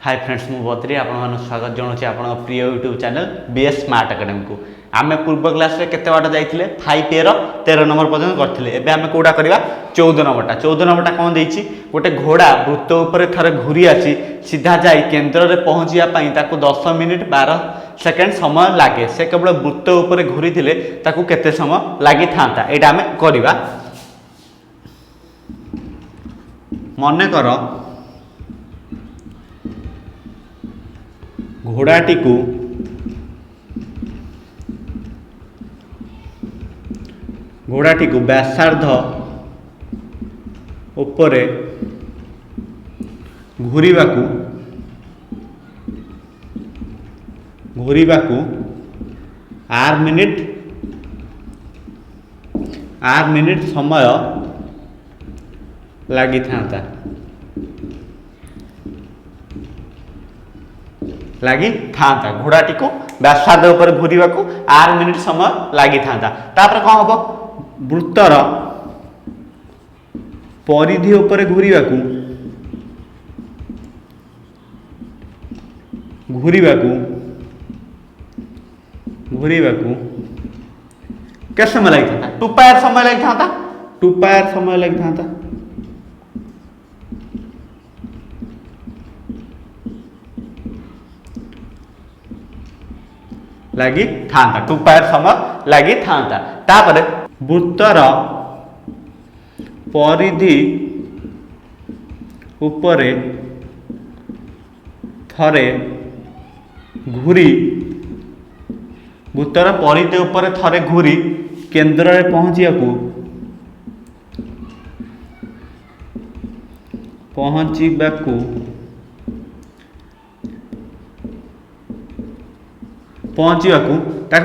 Hi friends मु बद्री आपन स्वागत जनाऊँ आप प्रिय YouTube channel BS smart academy को। आम पूर्व क्लास रे केते बाट जाइथिले 5 एर 13 नंबर पर्यंत करथिले। एबे आमे कोडा करबा 14 नंबरटा। 14 नंबरटा कोन देइछि गोटे घोड़ा वृत्त ऊपर थरे घुरी आसी सीधा जाई केंद्र रे पहुंचिया पई ताकू 10 मिनिट 12 सेकेंड समय लागे। से केवल वृत्त ऊपर घुरी थिले ताकू केते समय लागि थांता एटा आमे करबा। मने करो घोड़ाटी को व्यासार्ध उपरे घूरिबाकू 8 मिनिट समय लगी था घोड़ाटी को व्यासार्ध उपर घूरिबा को 8 मिनिट समय लगी था। तापर कौन हम वृत्तर परिधि उपर घूरिबा को के समय लगी था 2 पायर समय लगी था 2 पायर समय लगी था। लगी था 2 पायर समय लगी था। तापर वृत्तर परिधि उपरे थरे घूरी वृत्तर परिधि उपरे थरे घूरी केंद्र रे पहुँचवाकू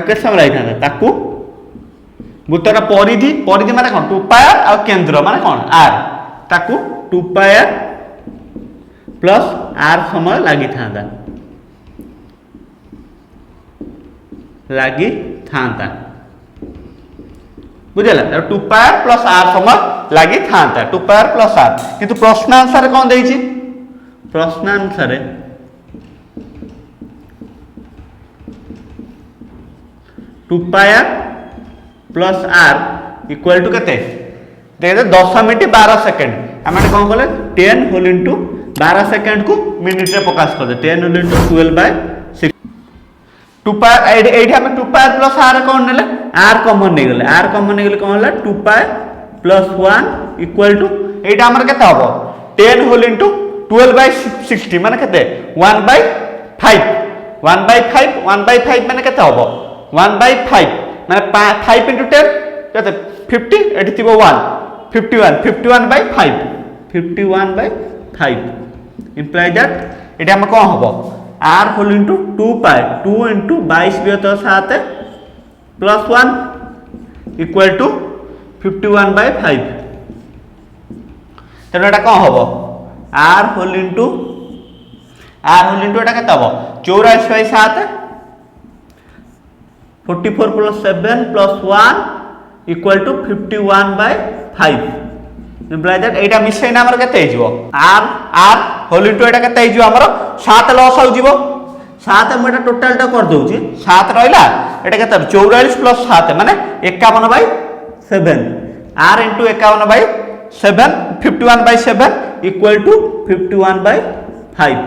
के समय लगी था वृत्तर परिधि परिधि माने कौन 2 पायर आ केंद्र माने कौन आर ताकू 2 पायर प्लस आर समय लगी था बुझेला 2 पायर प्लस आर समय लगी था 2 पायर प्लस आर। किंतु प्रश्न आंसर कौन देइछि प्रश्न answer 2 pi r plus r equal to केते देखते 10 मिनिट 12 सेकेंड आम कौन कले 10 होल इंटू 12 सेकेंड को मिनिट रे प्रकाश कर 10 होल इंटू 12/6 2 पायर एठी हम 2 पायर प्लस आर कौन नेले आर कॉमन नहीं गले कौन होला 2 पायर प्लस 1 इक्वल टू एटा हमर केते हबो 10 होल इंटू 12/60 माने केते 1/5 माने केते हबो 1/5 माने 5 into 10 केते 50 एठी थिबो 1 51/5 इम्प्लाई दैट एठी हम कोन हबो r whole into 2 pi 2 into 22/7 plus 1 equal to 51/5 तेनो एटा कोन हबो r होल into एटा केते हबो 84/7 44 plus 7 plus 1 equal to 51/5 imply that एटा मिसेना हमर केते हिजो r होल इनटू एटा केते हिजो हमर 7 लॉस हो जिवो 7 हम एटा टोटल टा कर दोउची 7 रहइला एटा केते 44 plus 7 माने 51/7 r into 51/7 51/7 equal to 51/5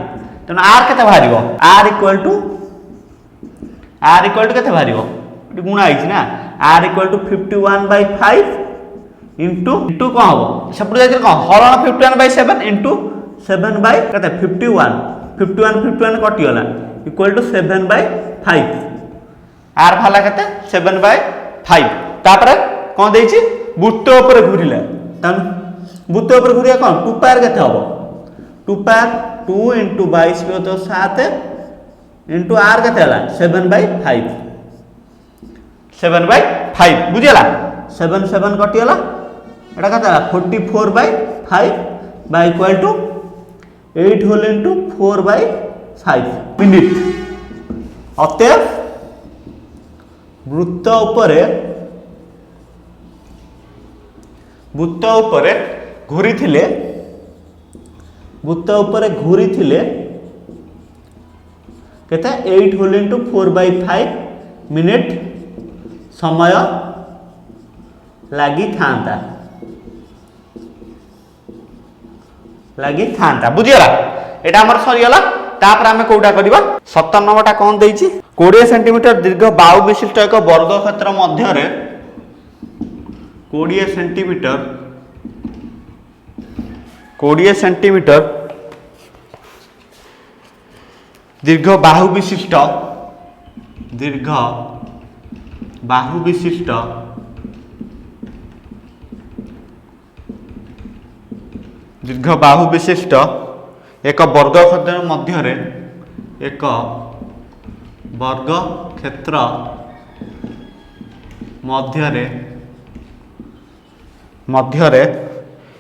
तने r केते भारिबो r equal to केते भारिबो गुणा आइछि ना r equal to 51/5 into कोन हबो सेपट जाय कोन हरण 51/7 into 7 by केते 51 कटि गला equal to 7/5 r भाला केते 7/5 तापर कोन देइछि वृत्त ऊपर घुरिला तन वृत्त ऊपर घुरिया कोन 2 पायर केते हबो 2 पायर 2 into 22/7 into r केते हला 7/5 बुझिला 7 कटि गला एटा केते हला 44/5 by equal to 8 whole into 4/5 minute अतएव वृत्त ऊपर घूरी थिले केते 8 होल इंटू 4/5 मिनिट समय लगी था बुझीगला एटा हमर सरीगला तापर आमे कोउटा करबा 17 नंबरटा कोन देइछि 20 सेंटीमीटर दीर्घ बाहु विशिष्ट एक वर्ग क्षेत्र मध्य रे 20 सेंटीमीटर दीर्घ बाहु विशिष्ट एक वर्ग क्षेत्र मध्य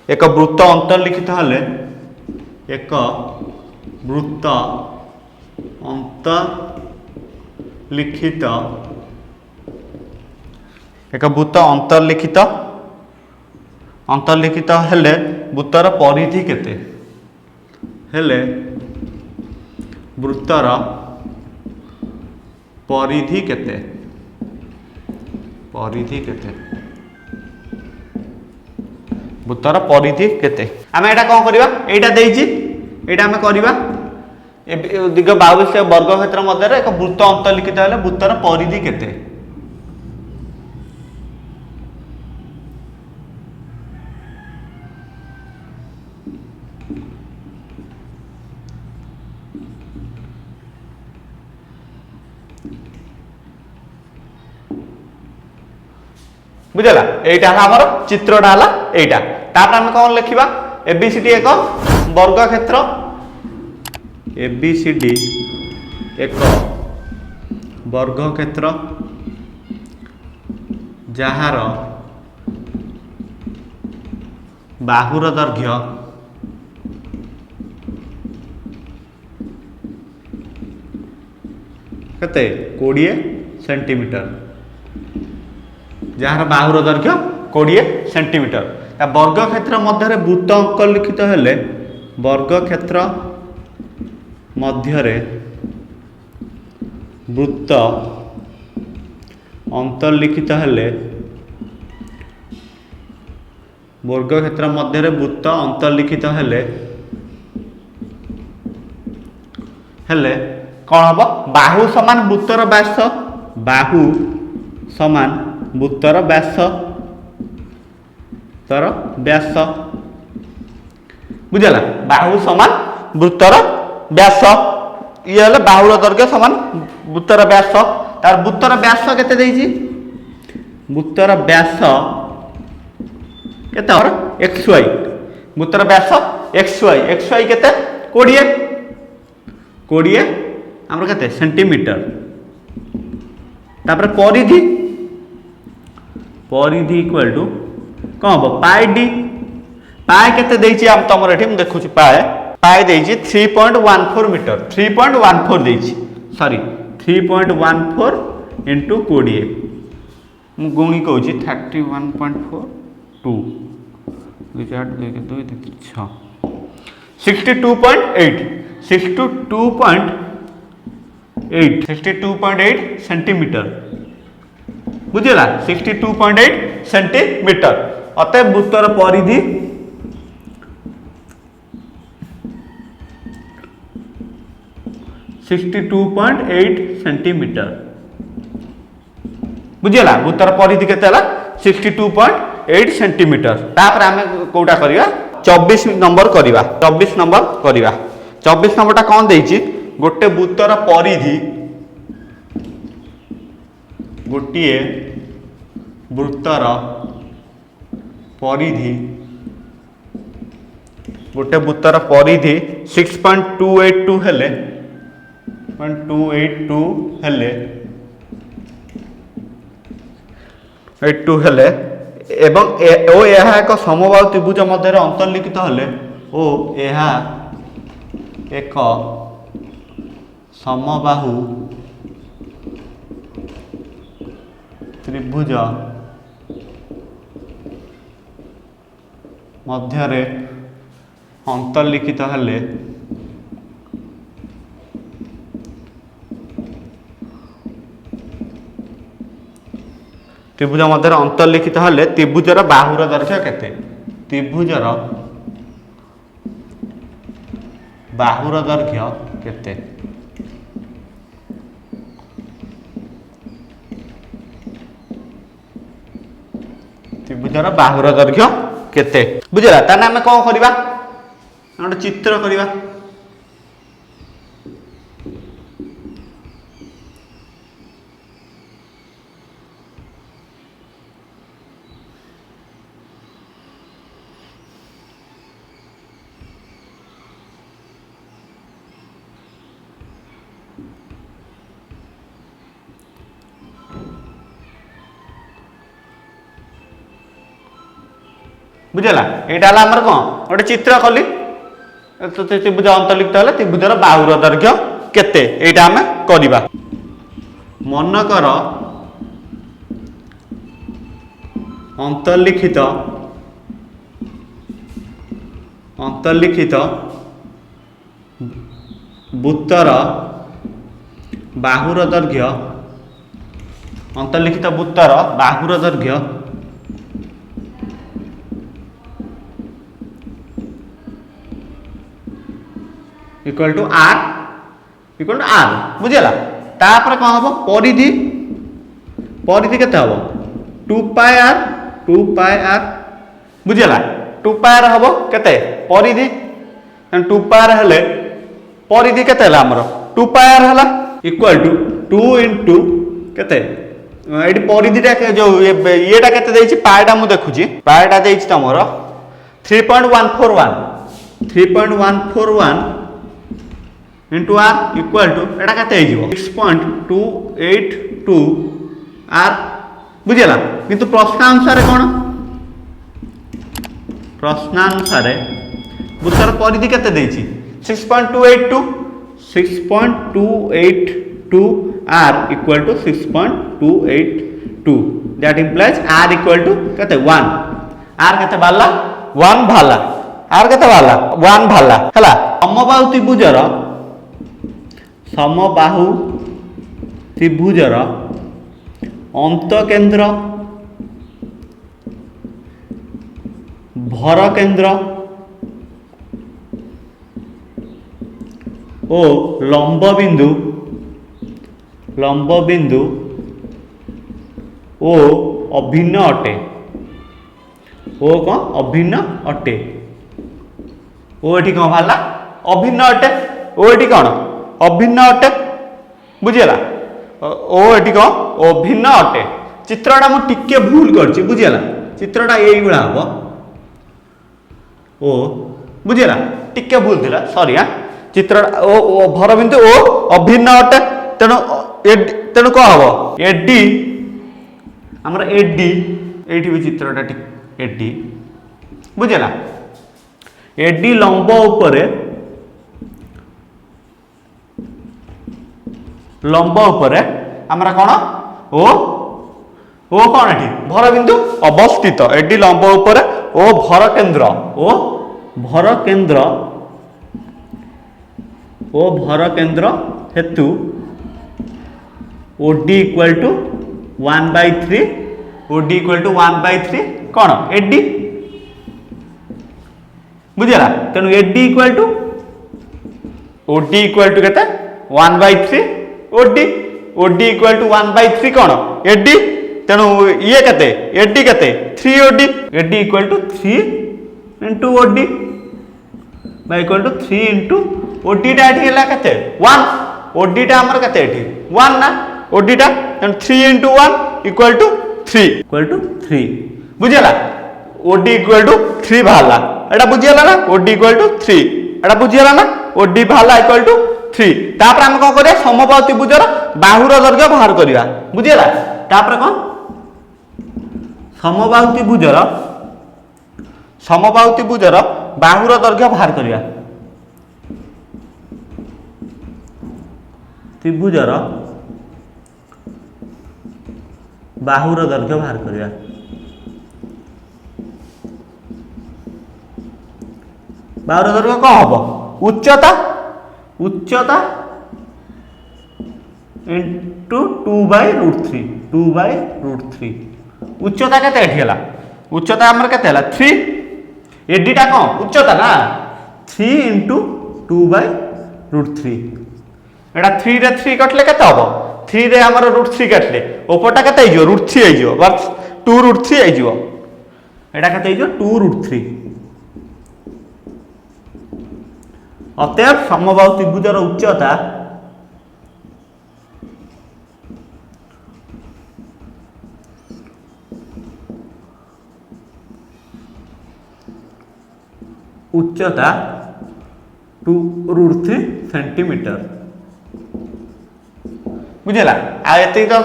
एक वृत्त अंतर्लिखित हेले एक वृत्त अंतर्लिखित हेले वृत्तर परिधि केते हेले वृत्तर परिधि केते वृत्तर परिधि केते आमे एटा कोन करबा एटा देइछि एटा आमे करबा दीर्घ 22 वर्ग क्षेत्र मध्य एक वृत्त अंतर्लिखित हेले वृत्तर परिधि केते बुझला एटा हमर चित्रटा हला एटा तापर हम कोन लिखिबा एबीसीडी एक वर्ग क्षेत्र एबीसीडी एक वर्ग क्षेत्र जहार बाहुर दैर्घ्य केते 20 सेंटीमीटर जार बाहुर दैर्घ्य 20 सेंटीमीटर वर्ग क्षेत्र मध्य वृत्त अंक लिखित हेले वर्ग क्षेत्र मध्य वृत्त अंतर्लिखित हेले वर्ग क्षेत्र मध्य वृत्त अंतर्लिखित हेले कौन हम बाहु समान वृत्तर व्यास बाहु समान वृत्तर व्यास बुझला बाहु समान वृत्तर व्यास ये हले बाहुर दैर्घ्य समान वृत्तर व्यास तार वृत्तर व्यास केते देइछि वृत्तर व्यास केते और xy वृत्तर व्यास xy केते 20 हमर केते सेंटीमीटर तापर परिधि इक्वल टू कौन हम पाई डी पाए केते देइछि हम तमर एठी हम देखुछि पाए देइछि 3.14 मीटर 3.14 देइछि सॉरी 3.14 into 20 मु गुणी कहूछि 31.4 2 62.8 सेंटीमीटर बुझला 62.8 सेंटीमीटर अतः वृत्तर परिधि 62.8 सेंटीमीटर बुझला वृत्तर परिधि केते हला 62.8 सेंटीमीटर तापर आमे कोटा करिया 24 नंबर करिवा 24 नंबरटा कोन देइछि गोटे वृत्तर परिधि गोटिए वृत्तर परिधि गोटे वृत्तर परिधि 6.282 हेले 82 हेले एवं ओ यह एक समबाहु त्रिभुज मध्य अंतर्लिखित हेले ओ यह एक समबाहु त्रिभुज मध्य अंतर्लिखित हेले त्रिभुज मध्य अंतर्लिखित हेले त्रिभुजर बाहुर दैर्घ्य केते त्रिभुजर बाहुर दैर्घ्य केते त्रिभुजर बाहुर दैर्घ्य केते बुझला ताने आमे कोन करबा गोटे चित्र करबा बुझला यहाँ आमर कौन गोटे चित्र कली त्रिभुज अंतर्लिखित है त्रिभुजर बाहुर दैर्घ्य केते एटा आमे करबा मनकर अंतर्लिखित वृत्तर बाहुर दैर्घ्य अंतर्लिखित वृत्तर बाहुर दैर्घ्य इक्वल टू आर बुझेगा तापर कौन हम परिधि केते हम 2 पाई आर बुझेगा 2 पाई आर हम केते परिधि 2 पाई आर हेले परिधि केते हला हमर 2 पाई आर हला इक्वल टू 2 इंटू केते एडी परिधिटा जो येटा केते देछि पाइटा मु देखुची पाइटा देछि तमर 3.141 इंटू आर इक्वल टू एटा केते हो 6.282 आर बुझेला किंतु प्रश्नानुसार कौन प्रश्नानुसार वृत्तर परिधि केते देछि 6.282 r equal to 6.282 that implies r equal to केते 1 आर केते बाला 1 भाला आर केते बाला 1 भाला हला समबाहु त्रिभुजर अंतकेंद्र भर केंद्र ओ लंब बिंदु ओ अभिन्न अटे ओ कौन अभिन्न अटे ओ एठी कौन भाला अभिन्न अटे ओ एठी कौन अभिन्न अटे बुझेगा ओ एटी कौन अभिन्न अटे चित्रटा मु टिके भूल करछि बुझेला चित्रटा एई गुला हबो ओ बुझेला टिके भूल दिला सॉरी हां चित्रटा ओ भर बिंदु ओ अभिन्न अटे तेणु कौन हबो एडी हमर एडी एठी भी चित्रटा एडी बुझेला एडी लंब उपरे आमरा कौन ओ कौन एठी भर बिंदु अवस्थित एडी लंब उपरे ओ भर केंद्र हेतु OD equal to 1/3 OD equal to 1/3 कौन एडी बुझेला तेणु AD equal to OD equal to केते 1/3 ओडी इक्वल टू 1/3 कौन एडी तेणु ये केते एडी केते 3 OD AD equal to 3 into OD by equal to 3 into OD टा एठी हला केते 1 ओडी टा हमर केते एठी 1 ना ओडी टा तेणु 3 इंटू 1 इक्वल टू 3 बुझेला ओडी इक्वल टू 3 भाला एटा बुझियला ना ओडी इक्वल टू 3 एटा बुझियला ना ओडी भाला इक्वल टू 3 तापर हम कोन करिया समबाहु त्रिभुजर बाहुर दैर्घ्य बाहर करिया बुझियला तापर कोन समबाहु त्रिभुजर बाहुर दैर्घ्य बाहर करिया त्रिभुजर बाहुर दैर्घ्य बाहर करिया बाहुर दैर्घ्य कौन हम उच्चता इंटू 2/√3 उच्चता केते एठी हला उच्चता हमर केते हला 3 एडी टा कोन उच्चता ना 3 * 2/√3 एटा 3 रे 3 कटले केते हबो 3 रे हमर √3 काटले ऊपरटा केते आइजो √3 आइजो बस 2√3 आइजो एटा केते आइजो 2√3 अतएव समबाहु त्रिभुजर उच्चता उच्चता 2√3 सेंटीमीटर बुझेला आ एते तो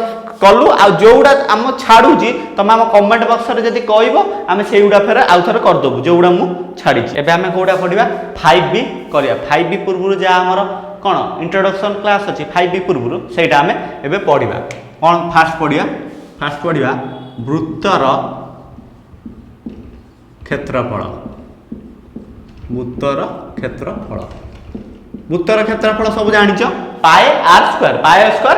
कलु आ जोउडा हम छाडुची तमे हम कमेंट बॉक्स रे जदी कहइबो हम सेउडा फेर आउ थरे कर दबु जोउडा मु छाडीची एबे हम कोडा पढिबा 5b करिया 5b पूर्वरु जा हमर कोन इंट्रोडक्शन क्लास अछि 5b पूर्वरु सेटा हम एबे पढिबा कोन फास्ट पढिबा वृत्तर क्षेत्रफल वृत्तर क्षेत्रफल सब जानिच पाए आर स्क्वायर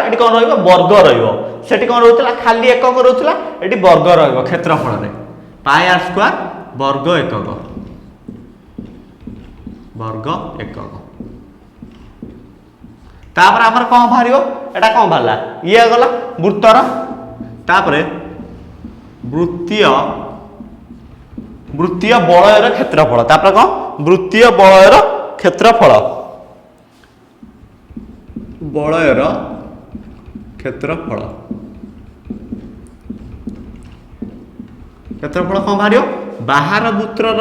एटी कोन रहइबो वर्ग रहइबो सेटी कोन रहउतला खाली एकक रहउतला एटी वर्ग रहइबो क्षेत्रफल रे पाए आर स्क्वायर वर्ग एकक तापर हमर कोन भारियो एटा कोन भाला ये गला वृत्तर तापरे वृत्तीय बलयर क्षेत्रफल तापर कोन वृत्तीय बलयर क्षेत्रफल कौन भारियो बाहर वृत्तर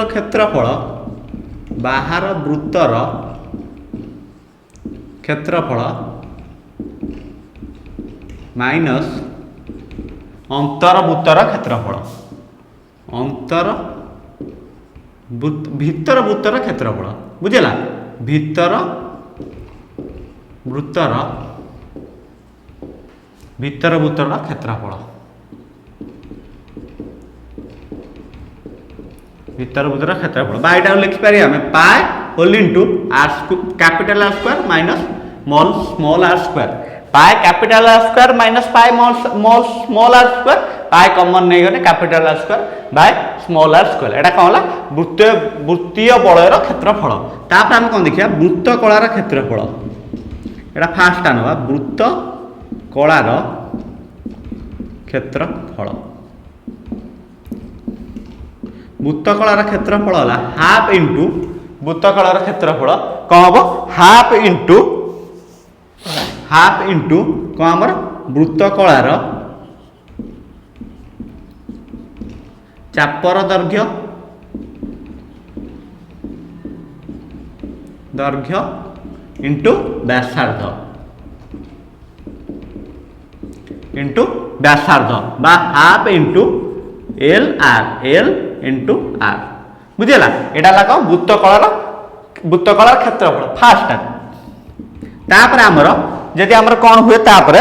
क्षेत्रफल माइनस अंतर वृत्तर क्षेत्रफल भीतर वृत्तर क्षेत्रफल बुझेला भीतर वृत्तर क्षेत्रफल भीतर वृत्तर क्षेत्रफल बा एटा लिखि पारि हम pi whole into R capital R square minus small r square pi capital R square minus pi small r square pi common नहीं गने capital R square by small r square एटा कोन होला वृत्तीय बलयर क्षेत्रफल तापर हम कोन देखिया वृत्त कलार क्षेत्रफल एटा फास्ट आनवा वृत्त कलार क्षेत्रफल वृत्त कलार क्षेत्रफल होला हाफ इनटू वृत्त कलार क्षेत्रफल कोन हबो हाफ इनटू कोन हमर वृत्त कलार चापर दैर्घ्य इंटू व्यासार्ध बा half into L into R बुझेला एटा ला कौन वृत्त कलार क्षेत्रफल फास्ट तापर हमर जदि हमर कोन हुए तापर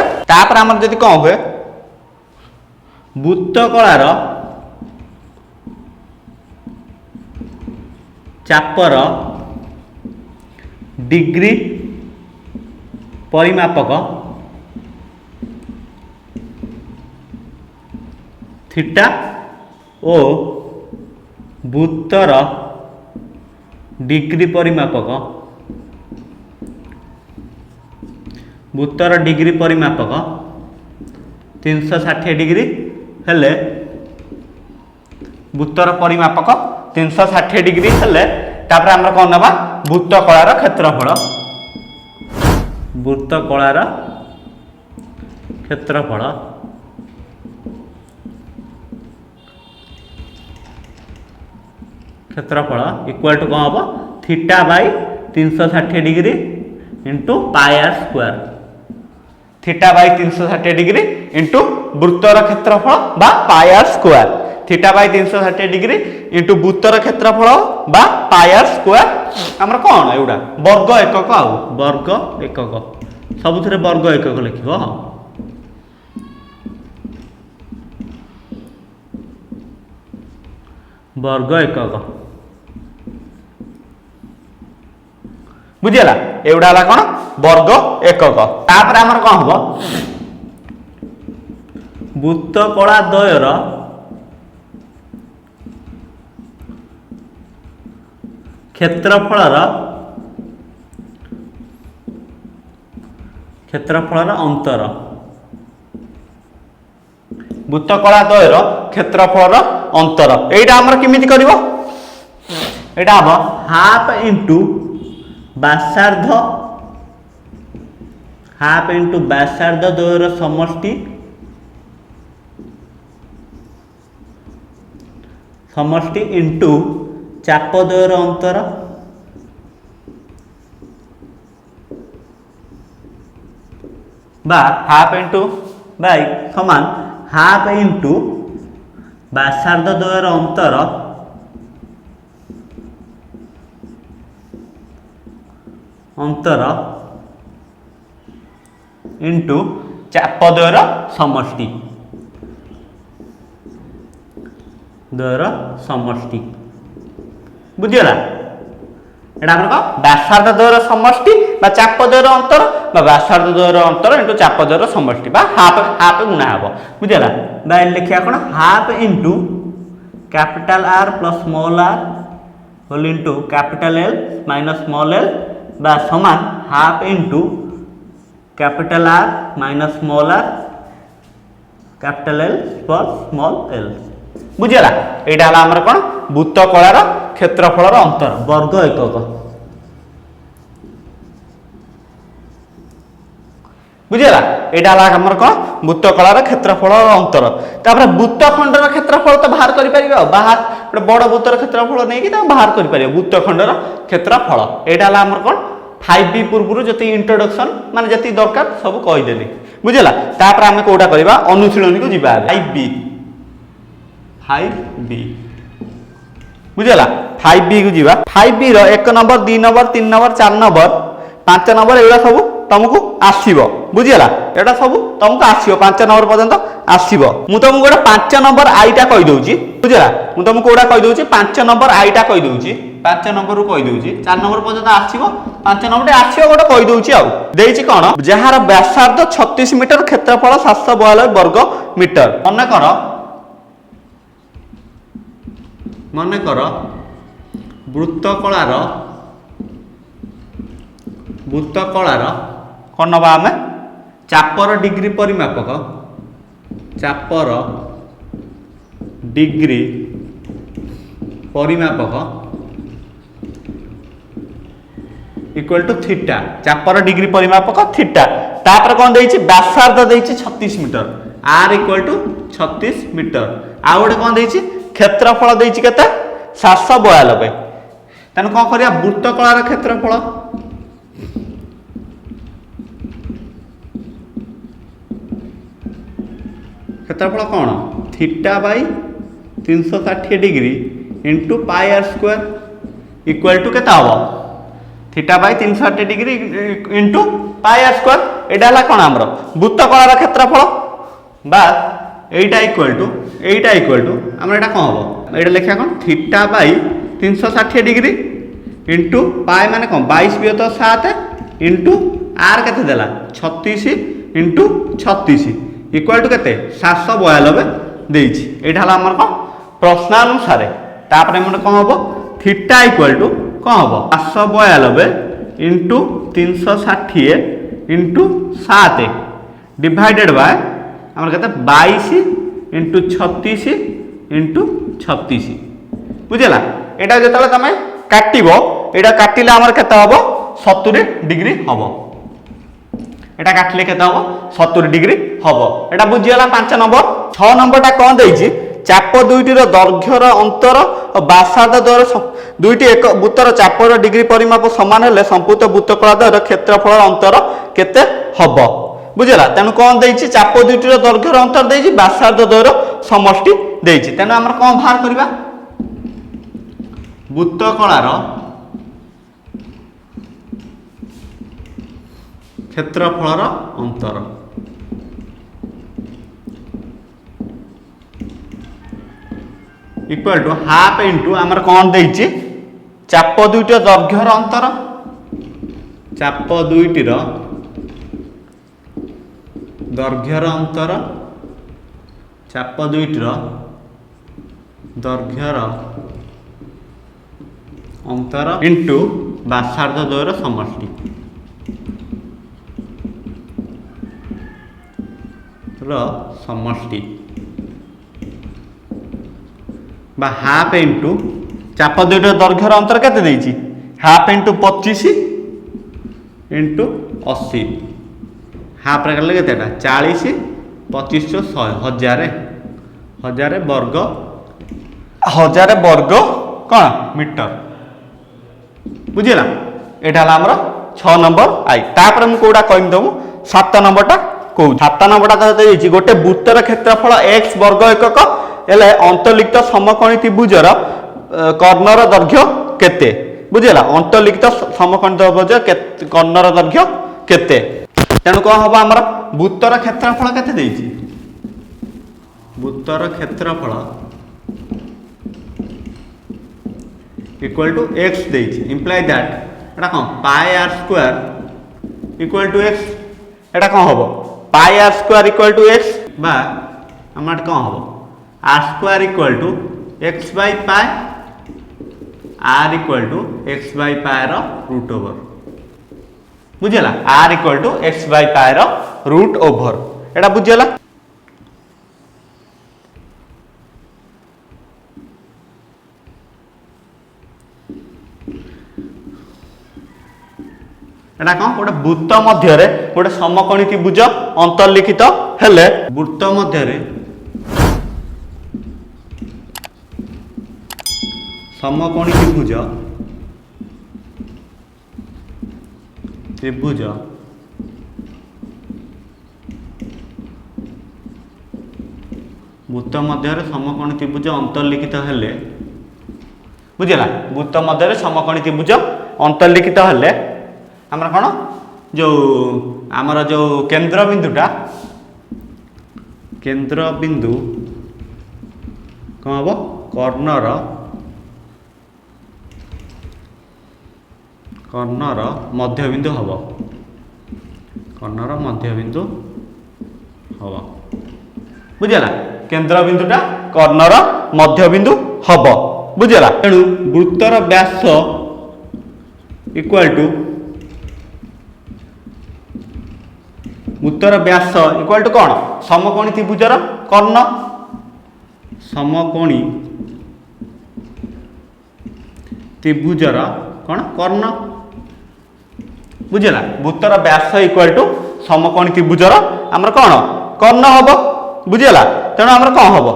हमर जदि कोन हुए वृत्त कलार चापर डिग्री परिमापक थीटा ओ वृत्तर डिग्री परिमापक 360 डिग्री हेले वृत्तर परिमापक 360 डिग्री हेले तापर हमर कोन नबा वृत्त कलार क्षेत्रफल इक्वल टू कौन हम theta by 360 degree into pi R square theta by 360 degree into वृत्तर क्षेत्रफल बा pi R square theta by 360 degree into वृत्तर क्षेत्रफल बा पाई आर स्क्वायर हमर कोन एउडा वर्ग एकक सबुथरे वर्ग एकक लिखिबो वर्ग एकक बुझिला एउडा ला कोन वर्ग एकक तापर हमर कोन हबो वृत्त कला द्वयर क्षेत्रफल अंतर वृत्तकला द्वयर क्षेत्रफल अंतर एटा हमर किमिति करिवो एटा हम हाफ इंटू व्यासार्ध द्वयर समष्टि इंटू चाप द्वयर अंतर बा हाफ इंटू बाय समान हाफ इंटू व्यासार्ध द्वयर अंतर इंटू चाप द्वयर समष्टि बुझीगला एटा हमर को व्यासार्ध द्वयर समष्टि बा चाप द्वयर अंतर बा व्यासार्ध द्वयर अंतर इंटू चाप द्वयर समष्टि बा हाफ हाफ गुणा हबो बुझीगला बा लिखिया कोन half into capital R plus small r whole into capital L minus small l बा समान half into capital R minus small r capital L plus small l बुझीगला एटा हला हमर कोन वृत्तकलार क्षेत्रफलर अंतर वर्ग एकक बुझीगला एटा हला हमर कोन वृत्तकलार क्षेत्रफलर अंतर तापर वृत्तखंडर क्षेत्रफल तो बाहर करि परिबो बाहर बड़ वृत्तर क्षेत्रफल नै कि ता बाहर करि परिबो वृत्तखंडर क्षेत्रफल एटा हला हमर कोन 5b पूर्व जति इंट्रोडक्शन माने जति दरकार सब कहि देली बुझीगला तापर हम कोटा करबा अनुशीलनी को जिबा 5b बुझीगला 5b को जीवा 5b रो 1 number 2 number 3 number 4 number 5 number एटा सब तुमको आसीबो बुझीगला एटा सब तुमको आसीबो 5 नंबर पर्यंत आसीबो मु तुमको गोटा 5 नंबर आईटा कहि दोउची बुझीगला मु तुमको गोटा कहि दोउची 5 नंबर आईटा कहि दोउची 5 नंबर रो कहि दोउची 4 नंबर पर्यंत आसीबो 5 नंबर आसीबो गोटा कहि दोउची आ देइची कोन जहार व्यासार्ध 36 मीटर क्षेत्रफल 742 वर्ग मीटर मन कर वृत्तकलार कौन नवा आम चापर डिग्री परिमापक इक्वल टू थीटा चापर डिग्री परिमापक थीटा तापर कौन देइछि व्यासार्ध देइछि 36 metre r equal to 36 metre आ गोटे कौन देइछि क्षेत्रफल देइछि केते 742 तने कौन करिया वृत्तकलार क्षेत्रफल कौन theta by 360 degree into pi R square equal to केता हबो theta by 360 degree into pi R square एटा हला कोन हमरो वृत्तकलार क्षेत्रफल बा एटा इक्वल टू हमर एटा कोन हबो एटा लिखा कोन theta by 360 degree into pi माने कोन 22/7 इंटू आर केते देला 36 इंटू 36 इक्वल टू केते 742 देइछि एटा हला हमर कोन प्रश्नानुसार तापर हम कोन हबो थीटा इक्वल टू कोन हबो 742 इंटू 360 इंटू 7 डिवाइडेड बाय हमर केते 22 इंटू 36 इंटू 36 बुझला एटा जतले तमे काटिबो एटा काटिले हमर केते हबो 70 डिग्री हबो एटा काटले केते हबो 70 डिग्री हबो एटा बुझियला 5 नंबर 6 नंबरटा कोन देइछि चाप दुईटीर दैर्घ्यर अंतर और व्यासार्ध द्वयर दुईटी एक वृत्तर चापर डिग्री परिमाप समान हेले संपूर्ण वृत्तकला द्वयर क्षेत्रफल अंतर केते हबो बुझला तेनु कोन देइछि चाप दुईटीर दैर्घ्यर अंतर देइछि व्यासार्ध द्वयर समष्टि देइछि तेनु हमर कोन बाहर करबा वृत्तकलार क्षेत्रफलर अंतर इक्वल टू हाफ इंटू आमर कौन देइछि चाप दुईटर दैर्घ्यर अंतर चाप दुईटर दैर्घ्यर अंतर चाप दुईटर दैर्घ्यर अंतर इंटू व्यासार्ध द्वयर समष्टि समष्टि बा हाफ इंटू चाप दुईट दैर्घ्यर अंतर केते देइछि हाफ इंटू 25 इंटू 80 हाफ रे गले केतेटा 40 25 100 हजार वर्ग कौन मीटर बुझीला एटा हमर 6 नंबर आई तापर हम कोडा कहम दमु 7 नंबरटा को 7 नंबरटा देइछि गोटे वृत्तर क्षेत्रफल x वर्ग एकक एले अंतर्लिखित समकोणी त्रिभुजर कर्णर दैर्घ्य केते बुझीला अंतर्लिखित समकोणी त्रिभुज कर्णर दैर्घ्य केते तेणु कौन हम हमर वृत्तर क्षेत्रफल केते देइछि वृत्तर क्षेत्रफल इक्वल टू x देइछि इंप्लाई दैट एटा कोन pi r square equal to x एटा कोन हबो pi r square equal to x बा हमर कोन हबो r square equal to x by pi r equal to x by pi रो रूट ओवर बुझिला r equal to x by pi रो रूट ओवर एटा बुझिला एटा कौन गोटे वृत्त मध्य गोटे समकोणी त्रिभुज अंतर्लिखित हेले वृत्त मध्य समकोणी त्रिभुज वृत्त मध्य समकोणी त्रिभुज अंतर्लिखित हेले बुझला वृत्त मध्य समकोणी त्रिभुज अंतर्लिखित हेले आमर कौन जो आमर जो केंद्र बिंदु कौन हम कर्णर मध्यबिंदु हम बुझला केंद्र बिंदुटा कर्णर मध्यबिंदु हम बुझला तेणु वृत्तर व्यास इक्वल टू उत्तर व्यास इक्वल टू कौन समकोणी त्रिभुजर कर्ण समकोणी त्रिभुजर कौन कर्ण बुझला वृत्तर व्यास इक्वल टू समकोणी त्रिभुजर आमर कौन कर्ण हम बुझला तेणु आमर कौन हम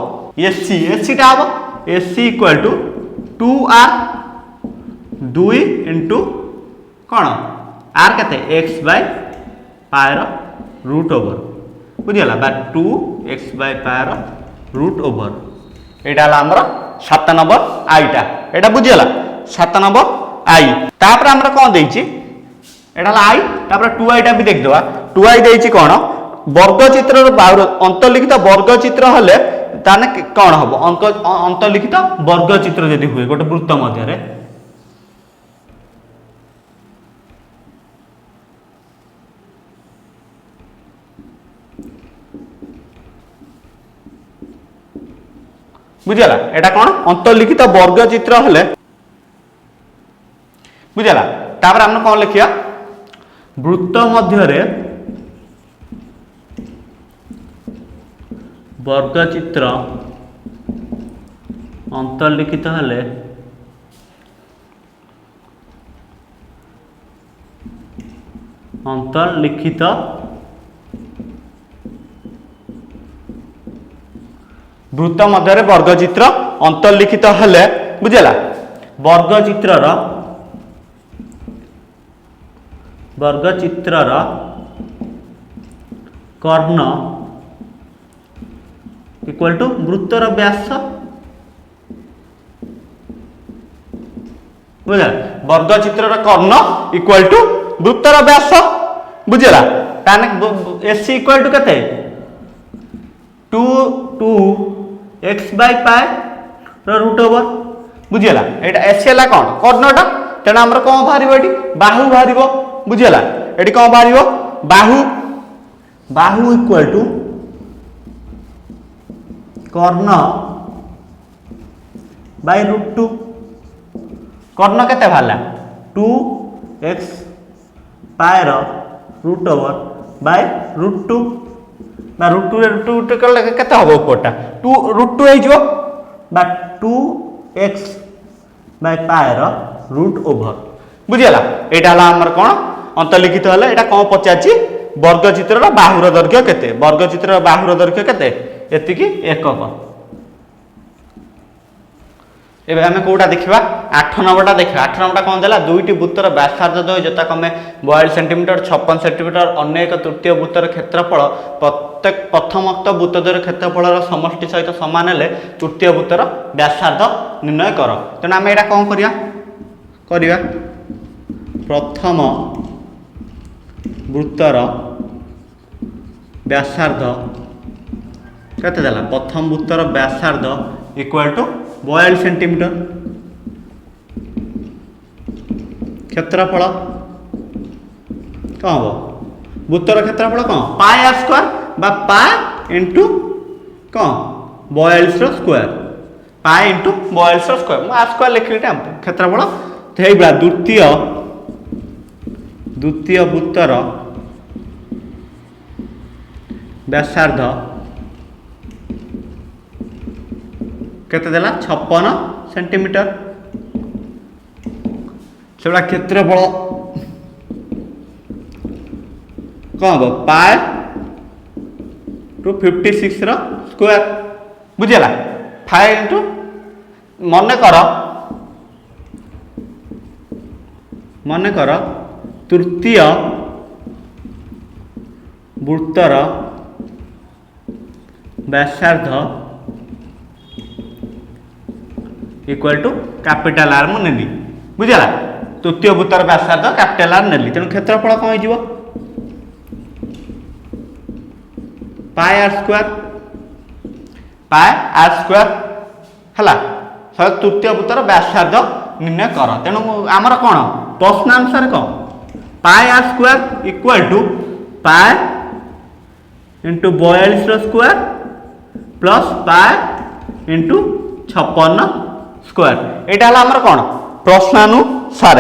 एसी टा हम AC equal to 2r 2 into कौन आर केते x बाय पाई रो रूट ओवर बुझीगला बा 2x बाय पाई रो रूट ओवर एटा हमर 7 नंबर आईटा एटा बुझीगला 7 नंबर आई तापर हमर कोन देइछि एटा आई तापर 2i टा भी देख देबा 2i देइछि कोन वर्ग चित्र रो अंतर्लिखित वर्ग चित्र हले ताने कोन हबो अंतर्लिखित वर्ग चित्र जदी हुए गोटे वृत्त मध्य रे बुझला एटा कौन अंतर्लिखित वर्ग चित्र हेले बुझला तापर हम कौन लिखिया वृत्त मध्य रे वर्ग चित्र अंतर्लिखित हेले अंतर्लिखित वृत्त मध्य वर्ग चित्र अंतर्लिखित हेले बुझला वर्ग चित्रर कर्ण इक्वल टू वृत्तर व्यास बुझला वर्ग चित्रर कर्ण इक्वल टू वृत्तर व्यास बुझला ताने एसी इक्वल टू केते 2x बाय पाई रो रूट ओवर बुझीगला एटा एसी हला कोन कर्णटा तेना हमर कोन बाहरिबो एटी बाहु बाहरिबो बुझीगला एटी कोन बाहरिबो बाहु इक्वल टू कर्ण बाय रूट 2 कर्ण केते बाहला 2x पाए √/√2 बा √2 कले केते हबो ऊपरटा 2 √2 हे जो बा 2x पाए √/। बुझिला एटा हला हमर कोन अंतलिखित हला एटा कोन पचाची वर्गचित्रर बाहुर दैर्घ्य केते वर्गचित्रर बाहुर दैर्घ्य केते एतिकी एकक। एबे हमें कोटा देखिबा 8 नंबरटा देखिबा 8 नंबरटा कोन देला दुईटी वृत्तर व्यासार्ध दो जता कमे 42 सेंटीमीटर 56 सेंटीमीटर अन्य एक तृतीय वृत्तर क्षेत्रफल प्रत्येक प्रथमोक्त वृत्त द्वयर क्षेत्रफलर समष्टि सहित समान हेले तृतीय वृत्तर व्यासार्ध निर्णय कर। तेना हमें एटा कोन करिया प्रथम वृत्तर व्यासार्ध केते देला प्रथम वृत्तर व्यासार्ध इक्वल टू 42 सेंटीमीटर क्षेत्रफल कौन हम वृत्तर क्षेत्रफल कौन पाए आर स्क्वायर बा पाए इंटू कौन 42 स्क्वायर पाए इंटू 42 स्क्वायर आर स्क्वायर लिखली क्षेत्रफल तो द्वितीय वृत्तर व्यासार्ध केते देला 56 सेंटीमीटर सेबला क्षेत्रफल कौन हम पाए टू 56 स्क्वायर बुझेला 5 इंटू मन कर तृतीय वृत्तर व्यासार्ध इक्वल टू कैपिटल आर मुझे बुझला तृतीय वृत्तर व्यासार्ध कैपिटल आर नेली तेणु क्षेत्रफल कौन हो पाए आर स्क्वायर है तृतीय वृत्तर व्यासार्ध निर्णय कर। तेणु आमर कौन प्रश्न अनुसार कौन pi R square equal to pi into 42 square plus pi into 56 square एटा हला हमर कोन प्रश्नानुसार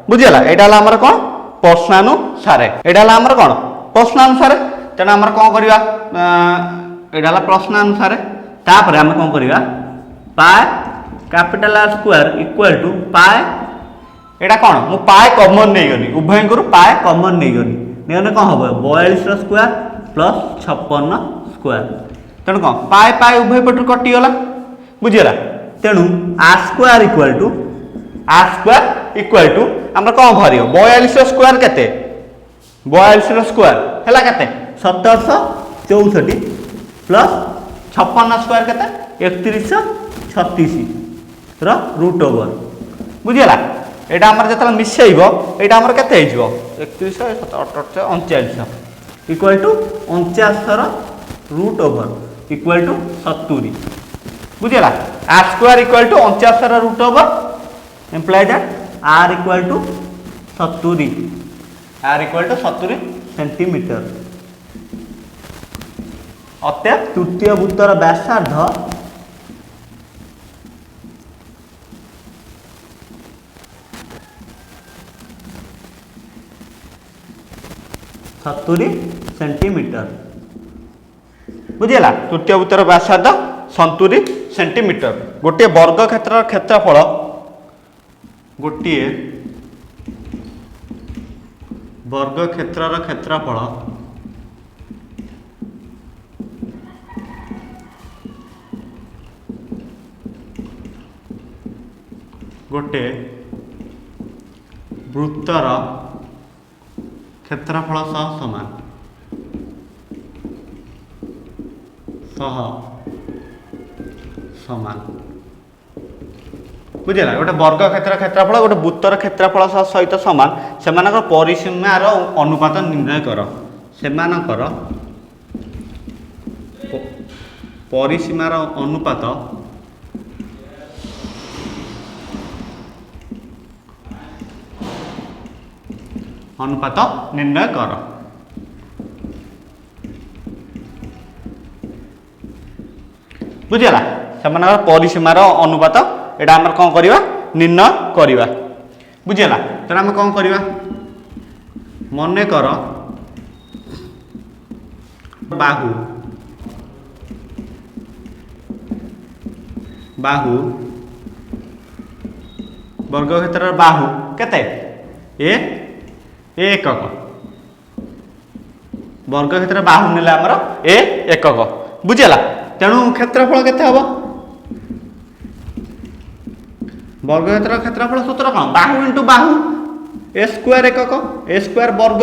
बुझिला एटा हला हमर कोन प्रश्नानुसार एटा हला हमर कोन प्रश्नानुसार तेना हमर कोन करिवा एटा हला प्रश्नानुसार तापर हम कोन करिवा pi capital R square equal to pi एटा कोन मु पाए कॉमन नै गनी उभय गुरु पाए कॉमन नै गनी नेने कोन हबो 42 स्क्वायर प्लस 56 स्क्वायर तेणु कोन पाए पाए उभय पटु कटि गला बुझिला तेणु आर स्क्वायर इक्वल टू हमर कोन भरियो 42 स्क्वायर केते 42 स्क्वायर हला केते 1764 प्लस 56 स्क्वायर केते 3136 रो रूट ओवर बुझिला एटा हमर जतला मिसेइबो एटा हमर केते हिजबो 3138 इक्वल टू 49 रो रूट ओवर इक्वल टू 70 बुझिला आर स्क्वायर इक्वल टू 49 रो root over imply that R equal to 70 centimetre अतएव तृतीय वृत्तर व्यासार्ध 70 सेंटीमीटर बुझिला तृतीय वृत्तर व्यासार्ध 70 सेंटीमीटर गोटे वर्ग क्षेत्र क्षेत्रफल गोटे वर्ग क्षेत्रर क्षेत्रफल गोटे वृत्तर क्षेत्रफल सह समान बुझेगा गोटे वर्ग क्षेत्र क्षेत्रफल गोटे वृत्तर क्षेत्रफल सहित समान से परिसीमार अनुपात निर्णय कर से परिसीमार अनुपात निर्णय कर बुझेगा से परिसीमार अनुपात एटा आम कौन करवा निर्णय करवा बुझीगला। तेणु आम कौन करवा मन कर बाहु बाहु वर्ग क्षेत्र बाहु केते ए एकक वर्ग क्षेत्र बाहु नेला हमर ए एकक बुझीगला। तेणु क्षेत्रफल केते हबो वर्ग क्षेत्रफल सूत्र कौन बाहु इंटू बाहु ए स्क्वायर एकक ए स्क्वायर वर्ग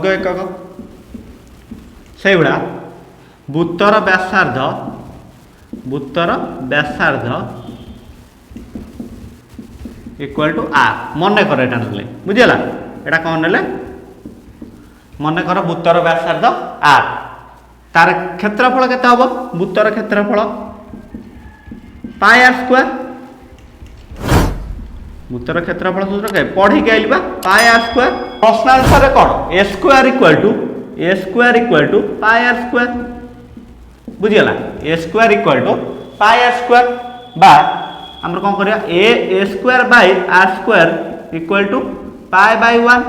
एकक से भाया वृत्तर व्यासार्ध इक्वल टू आर मन कर एटा नेले बुझीगला। एटा कौन नेले मन कर वृत्तर व्यासार्ध आर तार क्षेत्रफल केते हबो वृत्तर क्षेत्रफल पाई आर स्क्वायर वृत्तर क्षेत्रफल सूत्र के पढ़ी के आइलबा पाई आर स्क्वायर प्रश्न आंसर रे कोन A square equal to pi R square बुझीगला। A square equal to pi R square बा हम कौन करिया A square by R square equal to pi by 1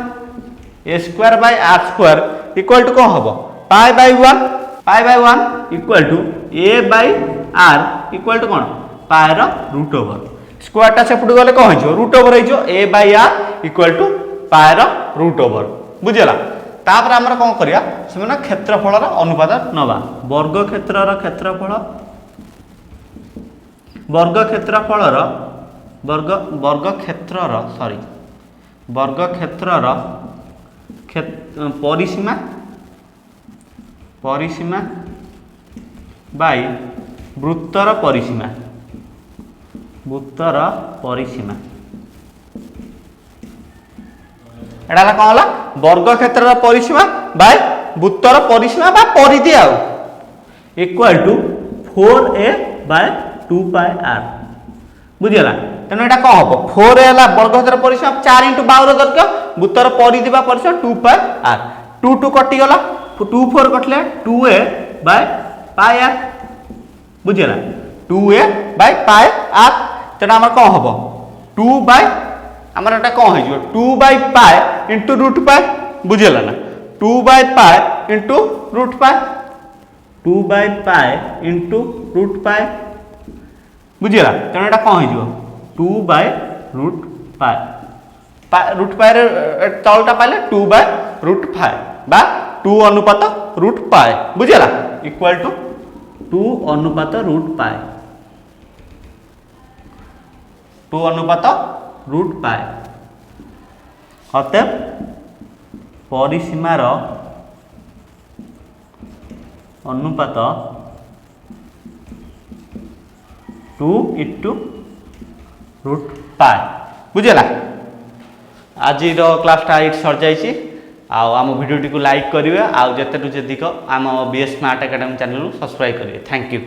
A square by R square equal to कौन हबो pi by 1 equal to A by R equal to कौन pi रो root over square टा सेपटू गले कौन हो रूट ओवर हो A by R equal to pi रो रूट ओवर बुझीगला। तापर आमर कौन करिया से क्षेत्रफल अनुपात नवा वर्ग क्षेत्रर क्षेत्रफल वर्ग क्षेत्रर परिसीमा बाय वृत्तर परिसीमा एटा कौन है वर्ग क्षेत्र परिसीमा बाय वृत्तर परिसीमा बा परिधि आउ equal to 4a by 2 pi R बुझीगला। तेणु एटा कौन हम 4a है वर्ग क्षेत्र परिसीमा 4 इंटू 12 दैर्घ्य वृत्तर परिधि बा परिसीमा 2 पाई आर 2 2 कटिगला 2 4 कटले 2a बाय पाई आर बुझीगला 2a बाय पाई आर। तेणु आम कौन हम 2 बाय आमर एटा कौन हो 2 by pi into root pi बुझीगला ना 2 by pi into root pi 2 by pi into root pi बुझीगला। तेणु एटा कौन हो 2 बाय रूट पाई तलटा पाइले 2 बाय रूट पाई बा 2 अनुपात रूट पाई बुझीगला इक्वल टू 2 अनुपात रूट पाई 2 अनुपात रूट पाई अतएव परिसीमार अनुपात 2 इंटू रूट पाई बुझीगला। आज क्लासटा ये सर जाइए आम भिडियो टी लाइक करेंगे आउ जिते आम BS smart academy channel subscribe करेंगे। Thank you.